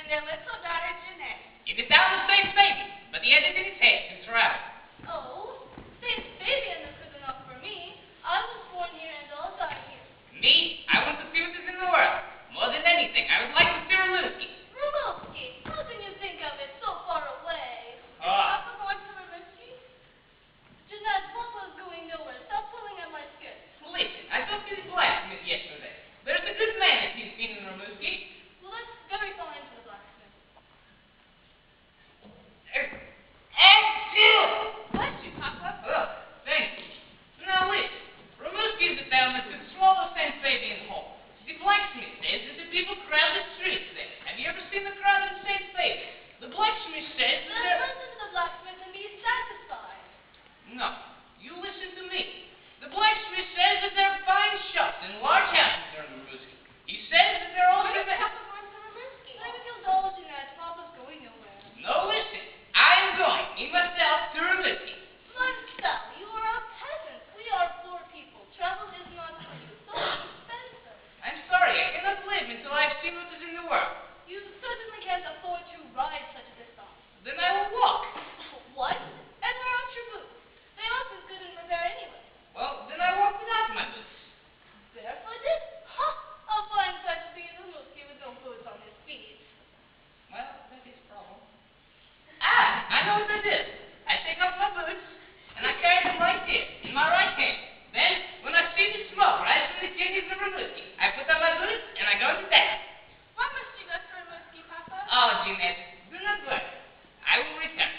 and their little daughter, Jeanette. It is down the same baby, but he had it in his head to travel. Oh, Saint Fabian is good enough for me. I was born here and I'll die here. Me, I want to see what is in the world. More than anything, I would like to see Rimouski. Rimouski? How can you think of it so far away? Is Ah. Papa going to Rimouski? Jeanette, Papa's going nowhere. Stop pulling at my skirt. Listen, I talked to the blacksmith yesterday. There's a good man that he's seen in Rimouski. Well, let's very fine to the blacksmith. Achoo! Bless you, Papa. Oh, thank you. Now listen, Rimouski is the town that's as small as St. Fabian Hall. The blacksmith says that the people crowd the streets there. Have you ever seen the crowd in St. Fabian? The blacksmith says that Let's listen to the blacksmith and be satisfied. No, you listen to me. The blacksmith says that there are fine shops and large houses there in Rimouski. He says that they're all Where in is the Papa going to Rimouski? Let me feel dull, Jeanette. Papa's going nowhere. No, listen. I am going in myself to Rimouski. Marcel, you are a peasant. We are poor people. Travel is not free. It's so expensive. I'm sorry, I cannot live until I've seen what is in the world. You certainly can't afford to ride such a distance. Then I will walk. What? And where are your boots? They aren't as good in repair anyway. Well, then I walk without my boots. Barefooted? Ha! A fine sight to be in Rimouski with no boots on his feet. Well, that is a problem. I know what I do. I take off my boots, and I carry them right here, in my right hand. Then, when I see the smoke rise from the chimneys of Rimouski, I put on my boots, and I go to town. Why must you go to Rimouski, Papa? Oh, Jeanette, do not worry. I will return.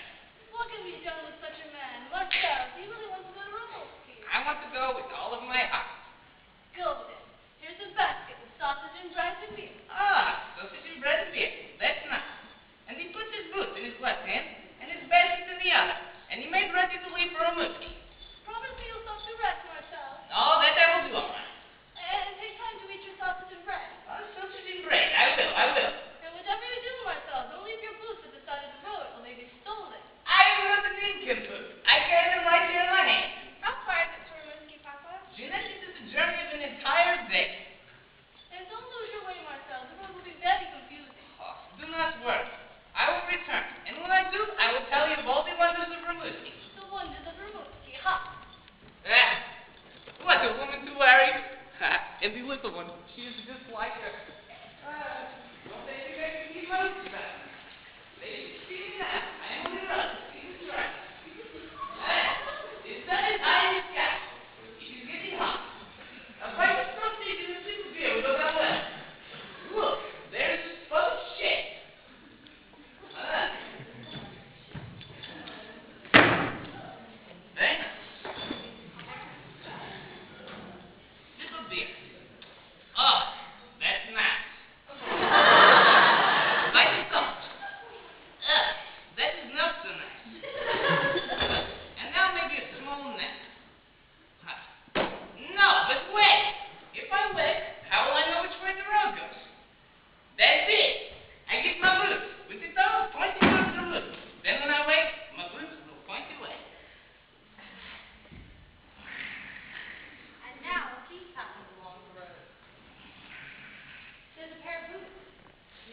What can be done with such a man? Marcel, do you really want to go to Rimouski? I want to go with all of my heart. Go then. Here's a basket with sausage and bread and beer. Ah, sausage and bread and beer. That's nice. And he puts his boots in his left hand and his basket in the other. And he made ready to leave for Rimouski. Promise me you'll stop to rest, Marcel. Oh, that I will do all right. And take time to eat your sausage and bread. Sausage and bread. I will. And whatever you do, Marcel, don't leave your boots at the side of the road or they'll be stolen. I am not an incomplete. I carry them right here in my hand. How far is it to Rimouski, Papa? Jeanette, this is a journey of an entire day. And don't lose your way, Marcel. The road will be very confusing. Oh, do not worry. I will return. And when I do, I will tell you of all the wonders of Rimouski. The wonders of Rimouski, ha! What a woman to worry. And the little one, she is just like her. Well, they think I can keep my boots back. They see me now. I am on the run. See this right. The sun is high in the sky. It is getting hot. A pipe of sausage and a sip of beer will go down well. Look, there's a spot of shade. Very nice. Little beer. Oh, that's nice. Like a salt. That is not so nice. And now maybe a small nap. No, but wait. If I wait, how will I know which way the road goes? That's it. I get my boots with the toe pointing towards the road. Then when I wait, my boots will point away. And now he's passing along the road. There's a pair of boots.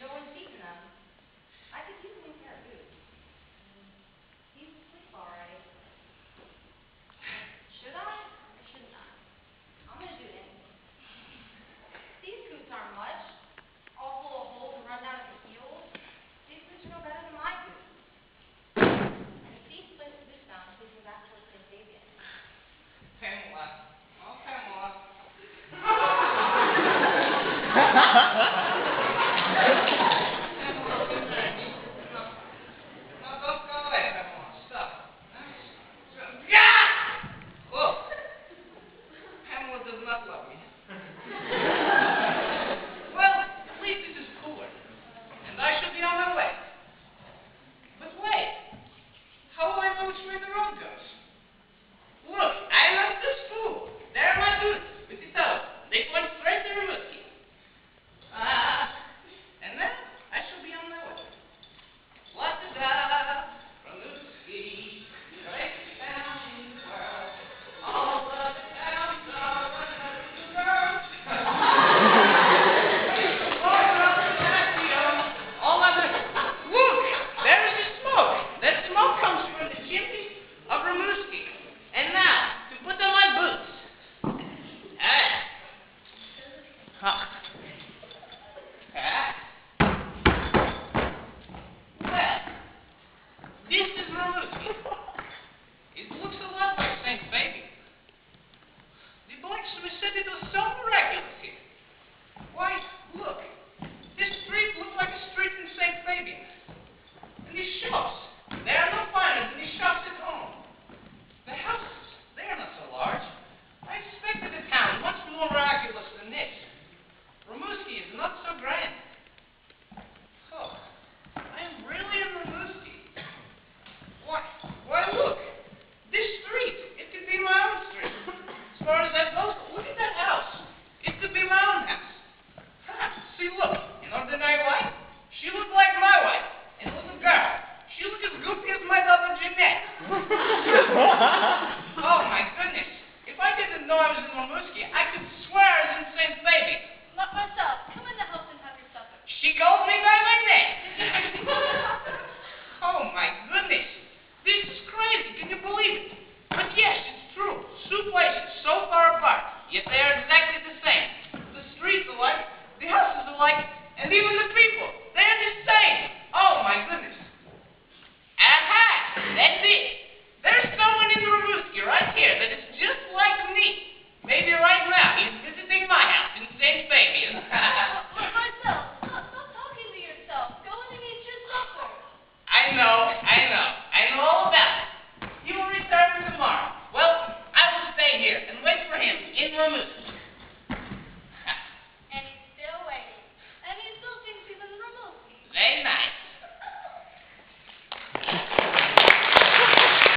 No one's seen them. I could use a new pair of boots. He's asleep already. Should I or shouldn't I? I'm gonna do anything. These boots aren't much. All full of holes and run down at the heels. These boots are no better than my boots. And if these boots sound leading back towards St. Fabian. Pamela. Oh, Pamela. No, don't go away, Pamela. Stop. Yeah! Whoa. Pamela does not love me. Well, at least this is cooler. And I shall be on my way. But wait. How will I know which way the road goes? Look, I left the school. There are my boots with the toe. They point straight to Rimouski. See, look, an ordinary wife, she looked like my wife. And a little girl, she looked as goofy as my daughter Jeanette. Oh, my goodness. If I didn't know I was in Rimouski, I could swear I was in St. Baby. Marcel, come in the house and have your supper. She calls me by my name. Oh, my goodness. This is crazy. Can you believe it? But yes, it's true. Two places so far apart, yet they are exactly the same. The streets alike, the houses alike, and even the people